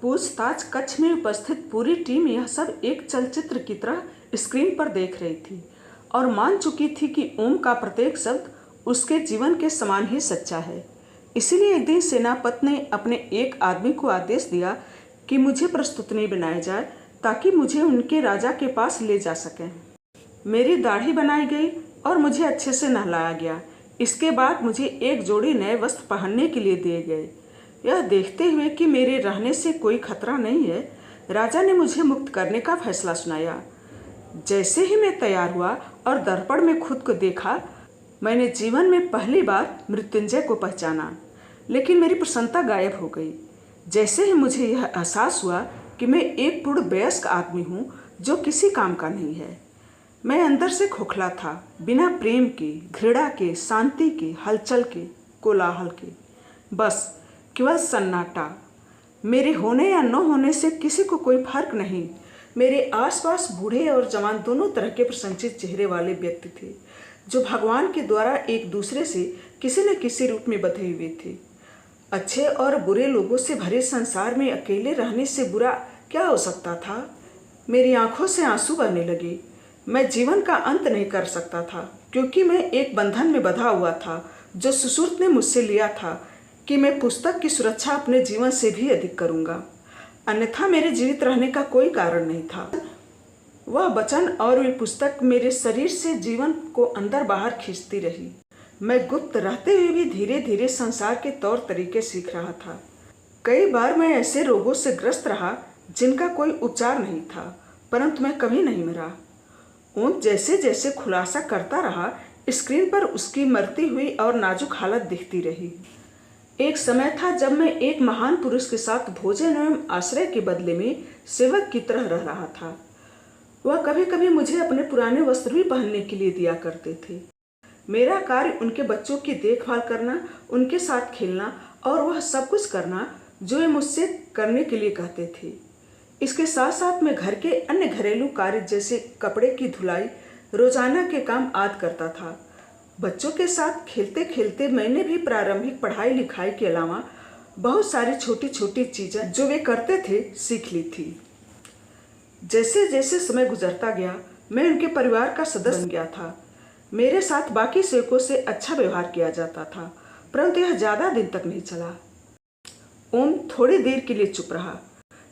पूछताछ कक्ष में उपस्थित पूरी टीम यह सब एक चलचित्र की तरह स्क्रीन पर देख रही थी और मान चुकी थी कि ओम का प्रत्येक शब्द उसके जीवन के समान ही सच्चा है। इसीलिए एक दिन सेनापति ने अपने एक आदमी को आदेश दिया कि मुझे प्रस्तुत नहीं बनाया जाए ताकि मुझे उनके राजा के पास ले जा सकें। मेरी दाढ़ी बनाई गई और मुझे अच्छे से नहलाया गया। इसके बाद मुझे एक जोड़ी नए वस्त्र पहनने के लिए दिए गए। यह देखते हुए कि मेरे रहने से कोई खतरा नहीं है, राजा ने मुझे मुक्त करने का फैसला सुनाया। जैसे ही मैं तैयार हुआ और दर्पण में खुद को देखा, मैंने जीवन में पहली बार मृत्युंजय को पहचाना, लेकिन मेरी प्रसन्नता गायब हो गई। जैसे ही मुझे यह एहसास हुआ कि मैं एक पूर्ण वयस्क आदमी हूँ जो किसी काम का नहीं है। मैं अंदर से खोखला था, बिना प्रेम के, घृणा के, शांति के, हलचल के, कोलाहल के, बस केवल सन्नाटा। मेरे होने या न होने से किसी को कोई फर्क नहीं। मेरे आसपास बूढ़े और जवान दोनों तरह के प्रसन्नचित चेहरे वाले व्यक्ति थे, जो भगवान के द्वारा एक दूसरे से किसी न किसी रूप में बंधे हुए थे। अच्छे और बुरे लोगों से भरे संसार में अकेले रहने से बुरा क्या हो सकता था? मेरी आंखों से आंसू बहने लगे। मैं जीवन का अंत नहीं कर सकता था, क्योंकि मैं एक बंधन में बंधा हुआ था जो सुश्रुत ने मुझसे लिया था कि मैं पुस्तक की सुरक्षा अपने जीवन से भी अधिक करूंगा, अन्यथा मेरे जीवित रहने का कोई कारण नहीं था। वह वचन और वे पुस्तक मेरे शरीर से जीवन को अंदर बाहर खींचती रही। मैं गुप्त रहते हुए भी धीरे धीरे संसार के तौर तरीके सीख रहा था। कई बार मैं ऐसे रोगों से ग्रस्त रहा जिनका कोई उपचार नहीं था, परंतु मैं कभी नहीं मरा। ओम जैसे जैसे खुलासा करता रहा, स्क्रीन पर उसकी मरती हुई और नाजुक हालत दिखती रही। एक समय था जब मैं एक महान पुरुष के साथ भोजन एवं आश्रय के बदले में सेवक की तरह रह रहा था। वह कभी कभी मुझे अपने पुराने वस्त्र भी पहनने के लिए दिया करते थे। मेरा कार्य उनके बच्चों की देखभाल करना, उनके साथ खेलना और वह सब कुछ करना जो वे मुझसे करने के लिए कहते थे। इसके साथ साथ मैं घर के अन्य घरेलू कार्य जैसे कपड़े की धुलाई, रोजाना के काम आदि करता था। बच्चों के साथ खेलते खेलते मैंने भी प्रारंभिक पढ़ाई लिखाई के अलावा बहुत सारी छोटी छोटी चीज़ें जो वे करते थे सीख ली थी। जैसे जैसे समय गुजरता गया, मैं उनके परिवार का सदस्य बन गया था। मेरे साथ बाकी सेवकों से अच्छा व्यवहार किया जाता था, परंतु यह ज़्यादा दिन तक नहीं चला। ओम थोड़ी देर के लिए चुप रहा।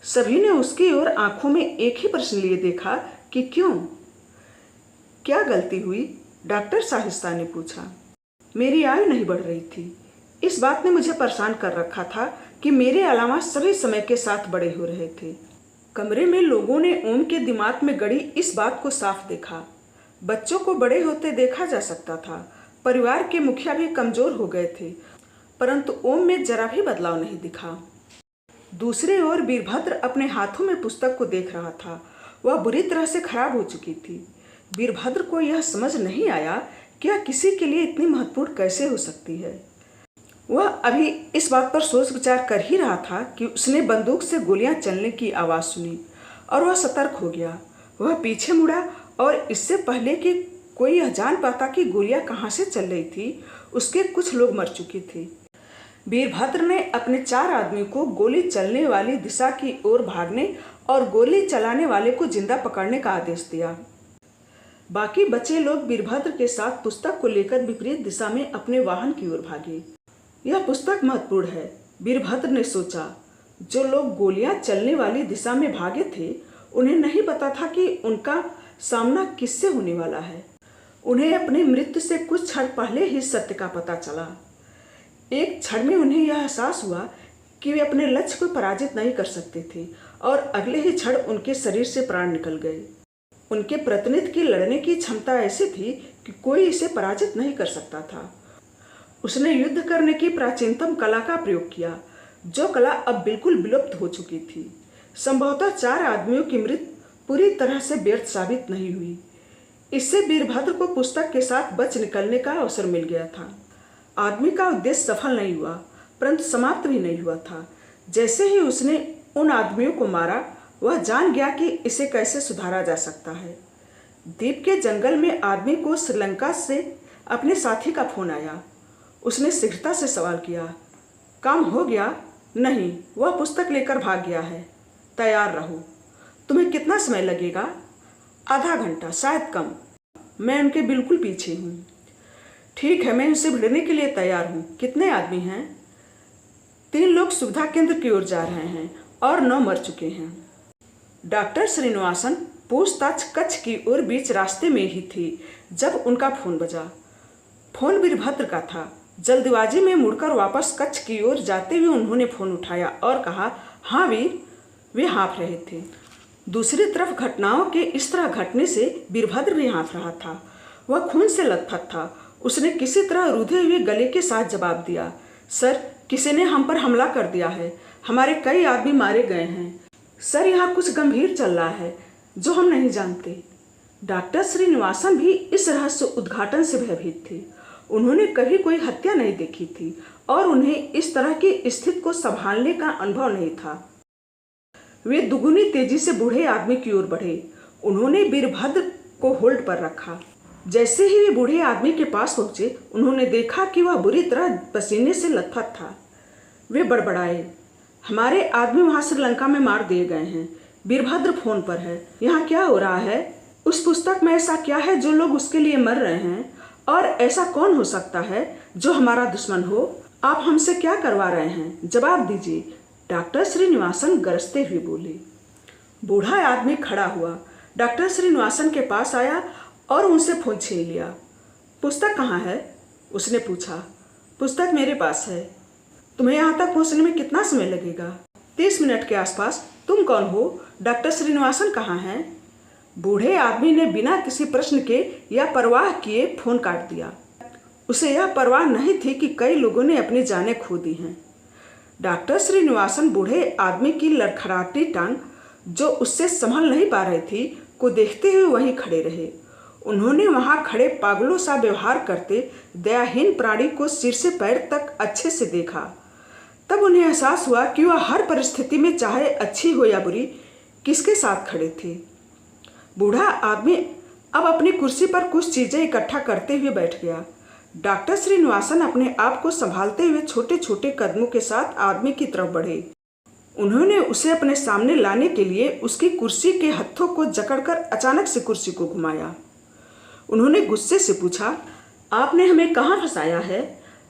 सभी ने उसकी ओर आंखों में एक ही प्रश्न लिए देखा कि क्यों, क्या गलती हुई? डॉक्टर साहिस्ता ने पूछा। मेरी आयु नहीं बढ़ रही थी। इस बात ने मुझे परेशान कर रखा था कि मेरे अलावा सभी समय के साथ बड़े हो रहे थे। कमरे में लोगों ने ओम के दिमाग में गड़ी इस बात को साफ देखा। बच्चों को बड़े होते देखा जा सकता था। परिवार के मुखिया भी कमजोर हो गए थे, परंतु ओम में जरा भी बदलाव नहीं दिखा। दूसरी ओर वीरभद्र अपने हाथों में पुस्तक को देख रहा था। वह बुरी तरह से खराब हो चुकी थी। वीरभद्र को यह समझ नहीं आया कि यह किसी के लिए इतनी महत्वपूर्ण कैसे हो सकती है। वह अभी इस बात पर सोच विचार कर ही रहा था कि उसने बंदूक से गोलियां चलने की आवाज़ सुनी और वह सतर्क हो गया। वह पीछे मुड़ा और इससे पहले कि कोई यह जान पाता कि गोलियां कहाँ से चल रही थी, उसके कुछ लोग मर चुके थे। वीरभद्र ने अपने 4 आदमियों को गोली चलने वाली दिशा की ओर भागने और गोली चलाने वाले को जिंदा पकड़ने का आदेश दिया। बाकी बचे लोग वीरभद्र के साथ पुस्तक को लेकर विपरीत दिशा में अपने वाहन की ओर भागे। यह पुस्तक महत्वपूर्ण है, वीरभद्र ने सोचा। जो लोग गोलियां चलने वाली दिशा में भागे थे, उन्हें नहीं पता था कि उनका सामना किससे होने वाला है। उन्हें अपनी मृत्यु से कुछ क्षण पहले ही सत्य का पता चला। एक क्षण में उन्हें यह एहसास हुआ कि वे अपने लक्ष्य को पराजित नहीं कर सकते थे और अगले ही क्षण उनके शरीर से प्राण निकल गए। उनके प्रतिनिधि की लड़ने की क्षमता ऐसी थी कि कोई इसे पराजित नहीं कर सकता था। उसने युद्ध करने की प्राचीनतम कला का प्रयोग किया, जो कला अब बिल्कुल विलुप्त हो चुकी थी। संभवतः 4 आदमियों की मृत्यु पूरी तरह से व्यर्थ साबित नहीं हुई। इससे वीरभद्र को पुस्तक के साथ बच निकलने का अवसर मिल गया था। आदमी का उद्देश्य सफल नहीं हुआ, परंतु समाप्त भी नहीं हुआ था। जैसे ही उसने उन आदमियों को मारा, वह जान गया कि इसे कैसे सुधारा जा सकता है। द्वीप के जंगल में आदमी को श्रीलंका से अपने साथी का फोन आया। उसने शीघ्रता से सवाल किया, काम हो गया? नहीं, वह पुस्तक लेकर भाग गया है। तैयार रहो। तुम्हें कितना समय लगेगा? आधा घंटा, शायद कम। मैं उनके बिल्कुल पीछे हूँ। ठीक है, मैं उनसे भिड़ने के लिए तैयार हूँ। कितने आदमी हैं? 3 लोग सुविधा केंद्र की ओर जा रहे हैं और 9 मर चुके हैं। डॉक्टर श्रीनिवासन पूछताछ कक्ष की ओर बीच रास्ते में ही थी जब उनका फोन बजा। फोन वीरभद्र का था। जल्दबाजी में मुड़कर वापस कक्ष की ओर जाते हुए उन्होंने फोन उठाया और कहा, हाँ वीर। वे हाँफ रहे थे। दूसरी तरफ घटनाओं के इस तरह घटने से वीरभद्र भी हाँफ रहा था। वह खून से लथपथ था। उसने किसी तरह रूधे हुए गले के साथ जवाब दिया, सर, किसी ने हम पर हमला कर दिया है। हमारे कई आदमी मारे गए हैं। सर, यहाँ कुछ गंभीर चल रहा है जो हम नहीं जानते। डॉक्टर श्रीनिवासन भी इस रहस्य उद्घाटन से भयभीत थे। उन्होंने कभी कोई हत्या नहीं देखी थी और उन्हें इस तरह की स्थिति को संभालने का अनुभव नहीं था। वे दुगुनी तेजी से बूढ़े आदमी की ओर बढ़े। उन्होंने वीरभद्र को होल्ड पर रखा। जैसे ही वे बूढ़े आदमी के पास पहुंचे, उन्होंने देखा कि वह बुरी तरह पसीने से लथपथ था। वे बड़बड़ाए, हमारे आदमी वहां श्रीलंका में मार दिए गए हैं। वीरभद्र फोन पर है। यहाँ क्या हो रहा है? उस पुस्तक में ऐसा क्या है जो लोग उसके लिए मर रहे हैं? और ऐसा कौन हो सकता है जो हमारा दुश्मन हो? आप हमसे क्या करवा रहे हैं? जवाब दीजिए, डॉक्टर श्रीनिवासन गरजते हुए बोले। बूढ़ा आदमी खड़ा हुआ, डॉक्टर श्रीनिवासन के पास आया और उनसे फोन छीन लिया। पुस्तक कहाँ है? उसने पूछा। पुस्तक मेरे पास है। तुम्हें यहाँ तक पहुँचने में कितना समय लगेगा? 30 मिनट के आसपास। तुम कौन हो? डॉक्टर श्रीनिवासन कहाँ हैं? बूढ़े आदमी ने बिना किसी प्रश्न के या परवाह किए फोन काट दिया। उसे यह परवाह नहीं थी कि कई लोगों ने अपनी जानें खो दी हैं। डॉक्टर श्रीनिवासन बूढ़े आदमी की लड़खड़ाती टांग, जो उससे संभल नहीं पा रही थी, को देखते हुए वहीं खड़े रहे। उन्होंने वहां खड़े पागलों सा व्यवहार करते दयाहीन प्राणी को सिर से पैर तक अच्छे से देखा। तब उन्हें एहसास हुआ कि वह हर परिस्थिति में, चाहे अच्छी हो या बुरी, किसके साथ खड़े थे। बूढ़ा आदमी अब अपनी कुर्सी पर कुछ चीजें इकट्ठा करते हुए बैठ गया। डॉक्टर श्रीनिवासन अपने आप को संभालते हुए छोटे छोटे कदमों के साथ आदमी की तरफ बढ़े। उन्होंने उसे अपने सामने लाने के लिए उसकी कुर्सी के हत्थों को जकड़कर अचानक से कुर्सी को घुमाया। उन्होंने गुस्से से पूछा, आपने हमें कहाँ फंसाया है?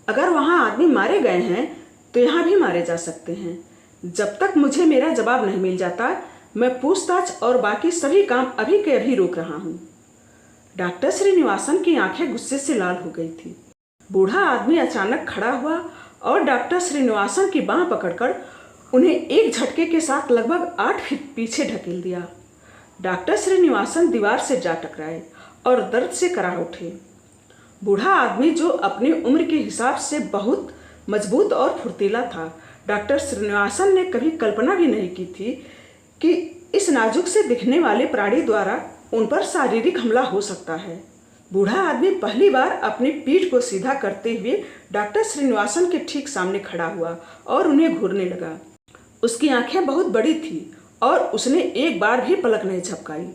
अगर वहाँ आदमी मारे गए हैं तो यहाँ भी मारे जा सकते हैं। जब तक मुझे मेरा जवाब नहीं मिल जाता, मैं पूछताछ और बाकी सभी काम अभी के अभी रोक रहा हूँ। डॉक्टर श्रीनिवासन की आंखें गुस्से से लाल हो गई थी। बूढ़ा आदमी अचानक खड़ा हुआ और डॉक्टर श्रीनिवासन की बांह पकड़कर उन्हें एक झटके के साथ लगभग 8 फीट पीछे ढकेल दिया। डॉक्टर श्रीनिवासन दीवार से जा टकराए और दर्द से कराह उठे। बूढ़ा आदमी, जो अपनी उम्र के हिसाब से बहुत मजबूत और फुर्तीला था, डॉक्टर श्रीनिवासन ने कभी कल्पना भी नहीं की थी कि इस नाजुक से दिखने वाले प्राणी द्वारा उन पर शारीरिक हमला हो सकता है। बूढ़ा आदमी पहली बार अपनी पीठ को सीधा करते हुए डॉक्टर श्रीनिवासन के ठीक सामने खड़ा हुआ और उन्हें घूरने लगा। उसकी आंखें बहुत बड़ी थी और उसने एक बार भी पलक नहीं झपकाई।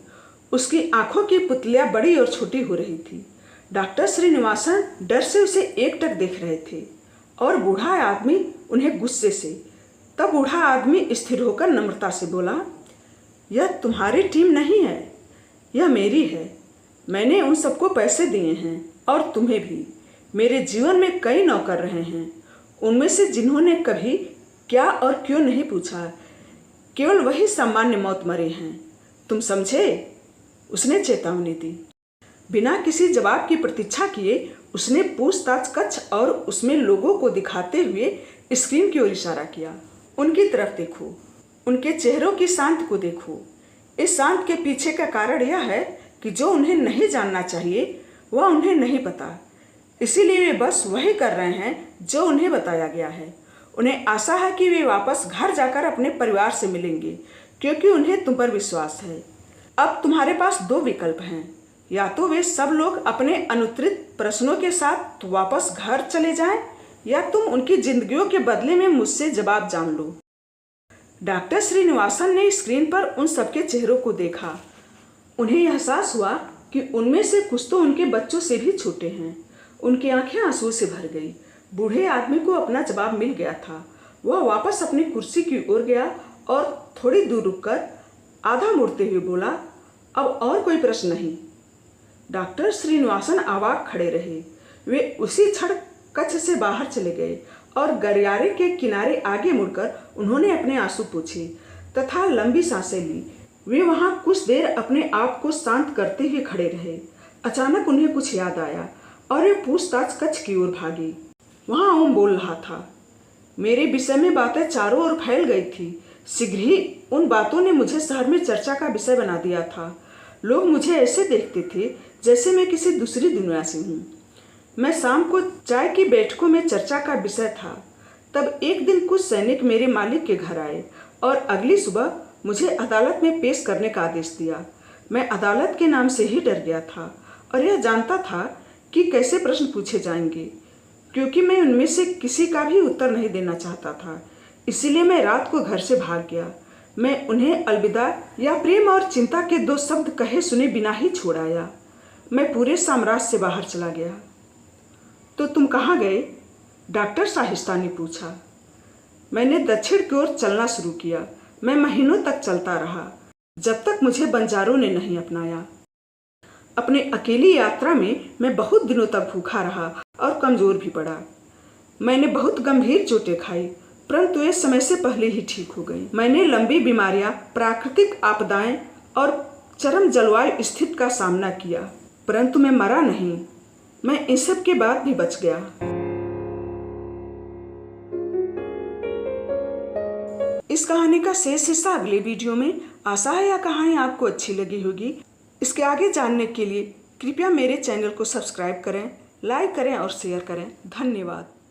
उसकी आंखों की पुतलियां बड़ी और छोटी हो रही थी। डॉक्टर श्रीनिवासन डर से उसे एकटक देख रहे थे और बूढ़ा आदमी उन्हें गुस्से से। तब बूढ़ा आदमी स्थिर होकर नम्रता से बोला, यह तुम्हारी टीम नहीं है, यह मेरी है। मैंने उन सबको पैसे दिए हैं और तुम्हें भी। मेरे जीवन में कई नौकर रहे हैं, उनमें से जिन्होंने कभी क्या और क्यों नहीं पूछा। केवल वही सामान्य मौत मरे हैं। तुम समझे? उसने चेतावनी दी। बिना किसी जवाब की प्रतीक्षा किए उसने पूछताछ कक्ष और उसमें लोगों को दिखाते हुए स्क्रीन की ओर इशारा किया। उनकी तरफ देखो, उनके चेहरों की शांत को देखो। इस शांत के पीछे का कारण यह है कि जो उन्हें नहीं जानना चाहिए वह उन्हें नहीं पता, इसीलिए वे बस वही कर रहे हैं जो उन्हें बताया गया है। उन्हें आशा है कि वे वापस घर जाकर अपने परिवार से मिलेंगे, क्योंकि उन्हें तुम पर विश्वास है। अब तुम्हारे पास 2 विकल्प हैं, या तो वे सब लोग अपने अनुत्तरित प्रश्नों के साथ वापस घर चले जाएं, या तुम उनकी जिंदगियों के बदले में मुझसे जवाब जान लो। डॉक्टर श्रीनिवासन ने स्क्रीन पर उन सबके चेहरों को देखा। उन्हें एहसास हुआ कि उनमें से कुछ तो उनके बच्चों से भी छोटे हैं। उनकी आंखें आंसू से भर गई। बूढ़े आदमी को अपना जवाब मिल गया था वह वापस अपनी कुर्सी की ओर गया और थोड़ी दूर रुककर आधा मुड़ते हुए बोला, अब और कोई प्रश्न नहीं। डॉक्टर श्रीनिवासन अवाक खड़े रहे। वे उसी क्षण कक्ष से बाहर चले गए और गलियारे के किनारे आगे मुड़कर उन्होंने अपने आंसू पोंछे तथा लंबी सांसें ली। वे वहां कुछ देर अपने आप को शांत करते हुए खड़े रहे। अचानक उन्हें कुछ याद आया और वे पूछताछ कक्ष की ओर भागे। वहां ओम बोल रहा था। मेरे विषय में बातें चारों ओर फैल गई थी। शीघ्र ही उन बातों ने मुझे शहर में चर्चा का विषय बना दिया था। लोग मुझे ऐसे देखते थे जैसे मैं किसी दूसरी दुनिया से हूँ। मैं शाम को चाय की बैठकों में चर्चा का विषय था। तब एक दिन कुछ सैनिक मेरे मालिक के घर आए और अगली सुबह मुझे अदालत में पेश करने का आदेश दिया। मैं अदालत के नाम से ही डर गया था और यह जानता था कि कैसे प्रश्न पूछे जाएंगे, क्योंकि मैं उनमें से किसी का भी उत्तर नहीं देना चाहता था। इसीलिए मैं रात को घर से भाग गया। मैं उन्हें अलविदा या प्रेम और चिंता के 2 शब्द कहे सुने बिना ही छोड़ आया। मैं पूरे साम्राज्य से बाहर चला गया। तो तुम कहाँ गए? डॉक्टर साहिस्ता ने पूछा। मैंने दक्षिण की ओर चलना शुरू किया। मैं महीनों तक चलता रहा, जब तक मुझे बंजारों ने नहीं अपनाया। अपने अकेली यात्रा में मैं बहुत दिनों तक भूखा रहा और कमजोर भी पड़ा। मैंने बहुत गंभीर चोटें खाई, परंतु ये समय से पहले ही ठीक हो गई। मैंने लंबी बीमारियां, प्राकृतिक आपदाएं और चरम जलवायु स्थिति का सामना किया, परंतु मैं मरा नहीं। मैं इन सब के बाद भी बच गया। इस कहानी का शेष हिस्सा अगले वीडियो में। आशा है यह कहानी आपको अच्छी लगी होगी। इसके आगे जानने के लिए कृपया मेरे चैनल को सब्सक्राइब करें, लाइक करें और शेयर करें। धन्यवाद।